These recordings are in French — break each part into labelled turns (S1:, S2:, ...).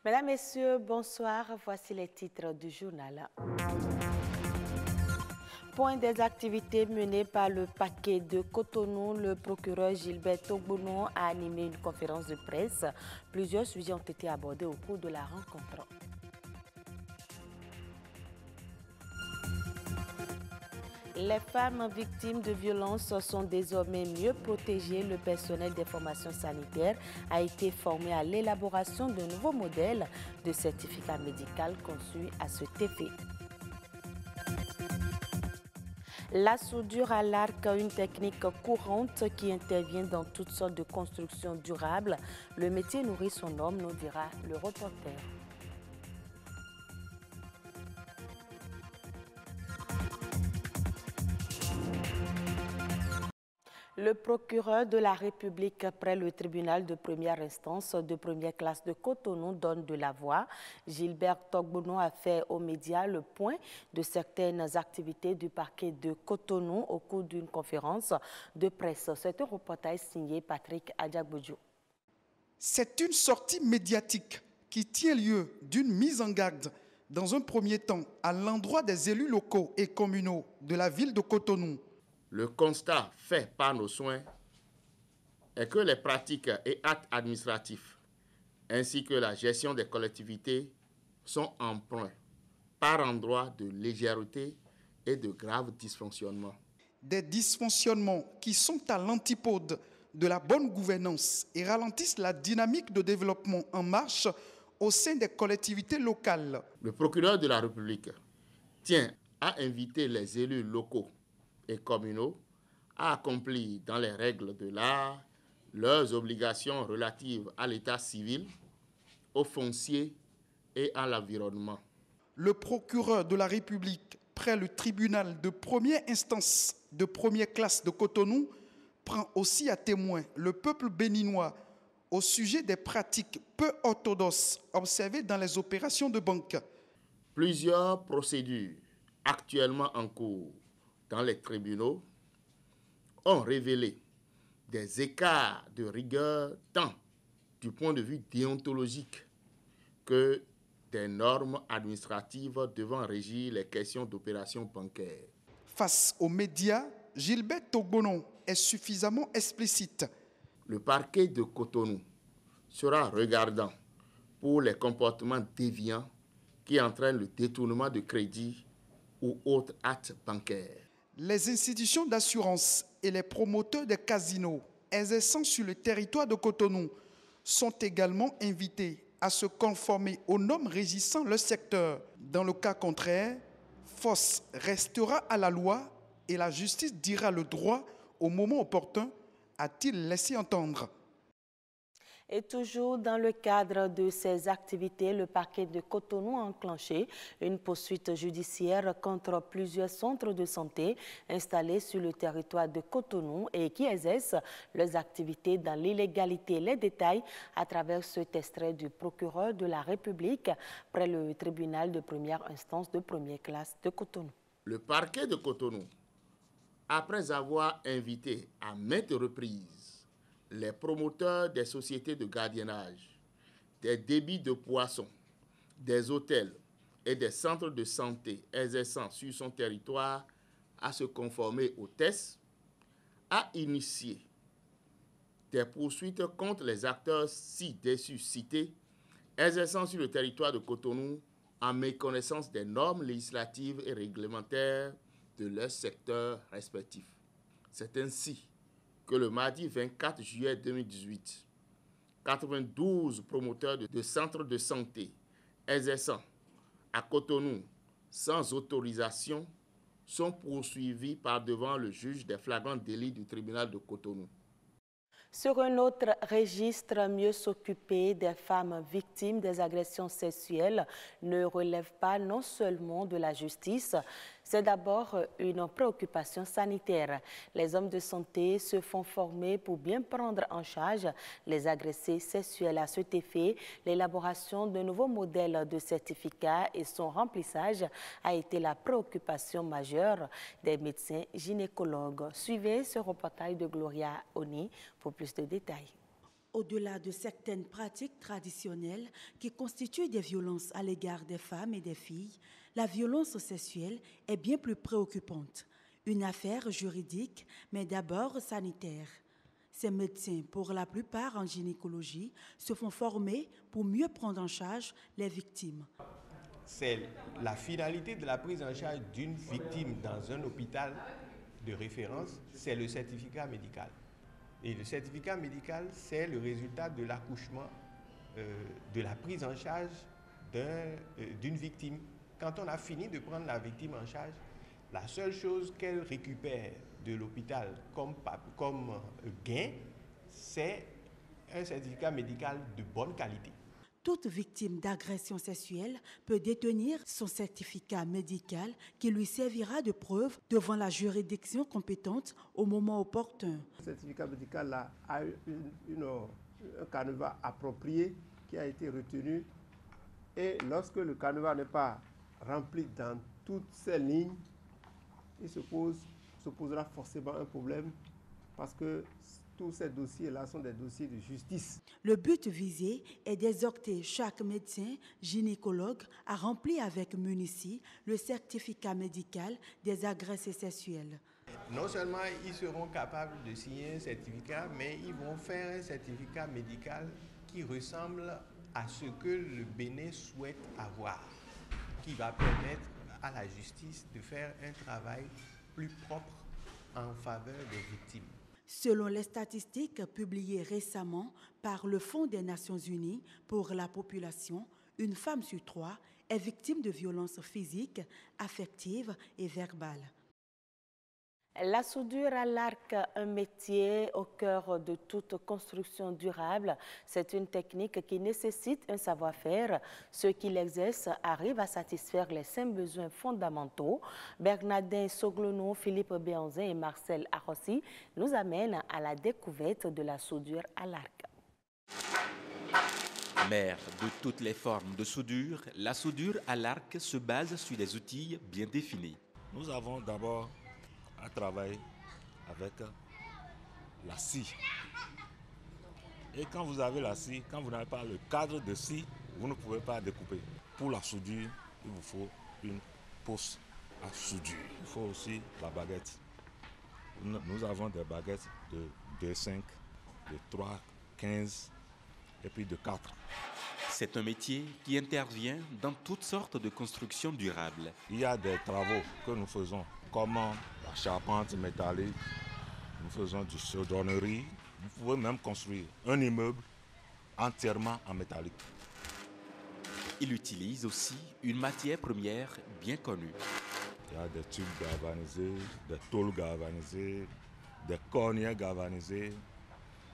S1: Mesdames, Messieurs, bonsoir. Voici les titres du journal. Point des activités menées par le parquet de Cotonou, le procureur Gilbert Togbonnon a animé une conférence de presse. Plusieurs sujets ont été abordés au cours de la rencontre. Les femmes victimes de violences sont désormais mieux protégées. Le personnel des formations sanitaires a été formé à l'élaboration de nouveaux modèles de certificat médical conçus à cet effet. La soudure à l'arc, une technique courante qui intervient dans toutes sortes de constructions durables. Le métier nourrit son homme, nous dira le reporter. Le procureur de la République près le tribunal de première instance de première classe de Cotonou donne de la voix. Gilbert Togbonnon a fait aux médias le point de certaines activités du parquet de Cotonou au cours d'une conférence de presse. C'est un reportage signé Patrick Adjagbodjo.
S2: C'est une sortie médiatique qui tient lieu d'une mise en garde dans un premier temps à l'endroit des élus locaux et communaux de la ville de Cotonou.
S3: Le constat fait par nos soins est que les pratiques et actes administratifs ainsi que la gestion des collectivités sont empreints par endroits de légèreté et de graves dysfonctionnements.
S2: Des dysfonctionnements qui sont à l'antipode de la bonne gouvernance et ralentissent la dynamique de développement en marche au sein des collectivités locales.
S3: Le procureur de la République tient à inviter les élus locaux et communaux à accomplir dans les règles de l'art leurs obligations relatives à l'état civil, au foncier et à l'environnement.
S2: Le procureur de la République près le tribunal de première instance de première classe de Cotonou prend aussi à témoin le peuple béninois au sujet des pratiques peu orthodoxes observées dans les opérations de banque.
S3: Plusieurs procédures actuellement en cours dans les tribunaux ont révélé des écarts de rigueur tant du point de vue déontologique que des normes administratives devant régir les questions d'opérations bancaires.
S2: Face aux médias, Gilbert Togbonnon est suffisamment explicite.
S3: Le parquet de Cotonou sera regardant pour les comportements déviants qui entraînent le détournement de crédit ou autres actes bancaires.
S2: Les institutions d'assurance et les promoteurs des casinos exerçant sur le territoire de Cotonou sont également invités à se conformer aux normes régissant le secteur. Dans le cas contraire, force restera à la loi et la justice dira le droit au moment opportun, a-t-il laissé entendre.
S1: Et toujours dans le cadre de ces activités, le parquet de Cotonou a enclenché une poursuite judiciaire contre plusieurs centres de santé installés sur le territoire de Cotonou et qui exercent leurs activités dans l'illégalité. Les détails à travers cet extrait du procureur de la République près le tribunal de première instance de première classe de Cotonou.
S3: Le parquet de Cotonou, après avoir invité à maintes reprises les promoteurs des sociétés de gardiennage, des débits de poissons, des hôtels et des centres de santé exerçant sur son territoire à se conformer aux tests, a initié des poursuites contre les acteurs ci-dessus cités exerçant sur le territoire de Cotonou en méconnaissance des normes législatives et réglementaires de leur secteur respectif. C'est ainsi que le mardi 24 juillet 2018, 92 promoteurs de centres de santé exerçant à Cotonou sans autorisation sont poursuivis par devant le juge des flagrants délits du tribunal de Cotonou.
S1: Sur un autre registre, mieux s'occuper des femmes victimes des agressions sexuelles ne relève pas non seulement de la justice, c'est d'abord une préoccupation sanitaire. Les hommes de santé se font former pour bien prendre en charge les agressés sexuels. À cet effet, l'élaboration de nouveaux modèles de certificats et son remplissage a été la préoccupation majeure des médecins gynécologues. Suivez ce reportage de Gloria Oni pour plus de détails.
S4: Au-delà de certaines pratiques traditionnelles qui constituent des violences à l'égard des femmes et des filles, la violence sexuelle est bien plus préoccupante. Une affaire juridique, mais d'abord sanitaire. Ces médecins, pour la plupart en gynécologie, se font former pour mieux prendre en charge les victimes.
S5: C'est la finalité de la prise en charge d'une victime dans un hôpital de référence, c'est le certificat médical. Et le certificat médical, c'est le résultat de l'accouchement, de la prise en charge d'une victime. Quand on a fini de prendre la victime en charge, la seule chose qu'elle récupère de l'hôpital comme gain, c'est un certificat médical de bonne qualité.
S4: Toute victime d'agression sexuelle peut détenir son certificat médical qui lui servira de preuve devant la juridiction compétente au moment opportun.
S6: Le certificat médical a un canevas approprié qui a été retenu et lorsque le canevas n'est pas rempli dans toutes ces lignes, il se posera forcément un problème parce que tous ces dossiers-là sont des dossiers de justice.
S4: Le but visé est d'exhorter chaque médecin gynécologue à remplir avec munitie le certificat médical des agressés sexuels.
S5: Non seulement ils seront capables de signer un certificat, mais ils vont faire un certificat médical qui ressemble à ce que le Bénin souhaite avoir, qui va permettre à la justice de faire un travail plus propre en faveur des victimes.
S4: Selon les statistiques publiées récemment par le Fonds des Nations Unies pour la population, une femme sur 3 est victime de violences physiques, affectives et verbales.
S1: La soudure à l'arc, un métier au cœur de toute construction durable, c'est une technique qui nécessite un savoir-faire. Ceux qui l'exercent arrivent à satisfaire les 5 besoins fondamentaux. Bernardin Soglono, Philippe Béanzin et Marcel Arossi nous amènent à la découverte de la soudure à l'arc.
S7: Mère de toutes les formes de soudure, la soudure à l'arc se base sur des outils bien définis.
S8: Nous avons d'abord à travailler avec la scie. Et quand vous avez la scie, quand vous n'avez pas le cadre de scie, vous ne pouvez pas découper. Pour la soudure, il vous faut une pousse à soudure. Il faut aussi la baguette. Nous avons des baguettes de 2,5, de 3, 15 et puis de 4.
S7: C'est un métier qui intervient dans toutes sortes de constructions durables.
S8: Il y a des travaux que nous faisons, comme la charpente métallique, nous faisons du chaudronnerie. Vous pouvez même construire un immeuble entièrement en métallique.
S7: Il utilise aussi une matière première bien connue.
S8: Il y a des tubes galvanisés, des tôles galvanisées, des cornières galvanisées.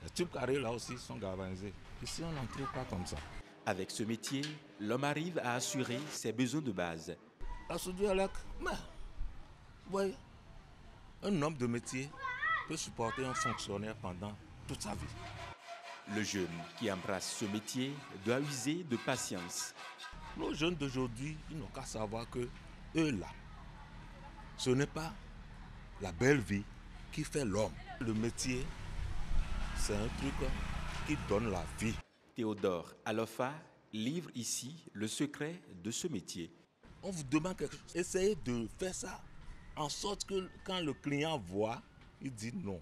S8: Les tubes carrés là aussi sont galvanisés. Ici on n'entre pas comme ça.
S7: Avec ce métier, l'homme arrive à assurer ses besoins de base.
S8: La soudure à l'arc, mais vous voyez, un homme de métier peut supporter un fonctionnaire pendant toute sa vie.
S7: Le jeune qui embrasse ce métier doit user de patience.
S8: Nos jeunes d'aujourd'hui, ils n'ont qu'à savoir que eux là, ce n'est pas la belle vie qui fait l'homme. Le métier, c'est un truc qui donne la vie.
S7: Théodore Alofa livre ici le secret de ce métier.
S8: On vous demande quelque chose, essayez de faire ça en sorte que quand le client voit, il dit non.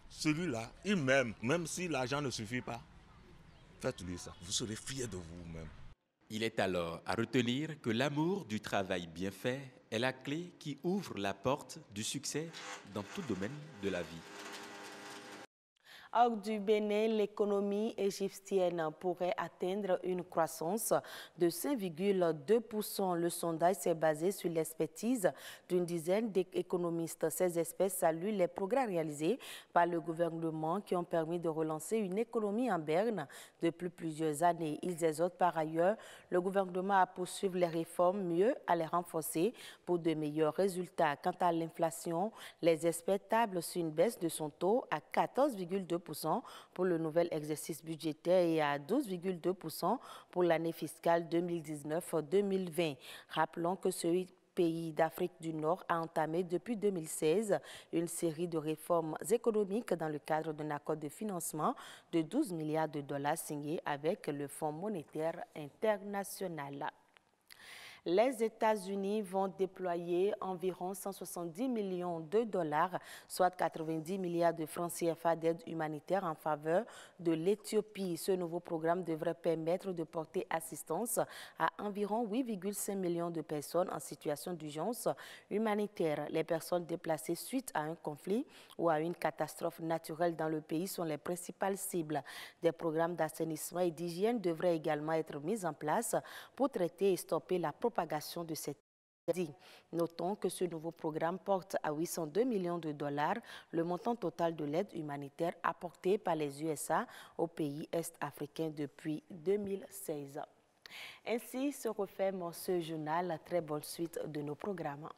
S8: Celui-là, il m'aime, même si l'argent ne suffit pas. Faites-lui ça, vous serez fiers de vous-même.
S7: Il est alors à retenir que l'amour du travail bien fait est la clé qui ouvre la porte du succès dans tout domaine de la vie.
S1: Hors du Bénin, l'économie égyptienne pourrait atteindre une croissance de 5,2%. Le sondage s'est basé sur l'expertise d'une dizaine d'économistes. Ces experts saluent les progrès réalisés par le gouvernement qui ont permis de relancer une économie en berne depuis plusieurs années. Ils exhortent par ailleurs le gouvernement à poursuivre les réformes, mieux à les renforcer pour de meilleurs résultats. Quant à l'inflation, les experts tablent sur une baisse de son taux à 14,2% pour le nouvel exercice budgétaire et à 12,2% pour l'année fiscale 2019-2020. Rappelons que pays d'Afrique du Nord a entamé depuis 2016 une série de réformes économiques dans le cadre d'un accord de financement de 12 milliards de dollars signé avec le Fonds monétaire international. Les États-Unis vont déployer environ 170 millions de dollars, soit 90 milliards de francs CFA d'aide humanitaire en faveur de l'Éthiopie. Ce nouveau programme devrait permettre de porter assistance à environ 8,5 millions de personnes en situation d'urgence humanitaire. Les personnes déplacées suite à un conflit ou à une catastrophe naturelle dans le pays sont les principales cibles. Des programmes d'assainissement et d'hygiène devraient également être mis en place pour traiter et stopper la propagation de cette maladie. Notons que ce nouveau programme porte à 802 millions de dollars le montant total de l'aide humanitaire apportée par les USA aux pays est-africains depuis 2016. Ainsi se referme ce journal. Très bonne suite de nos programmes.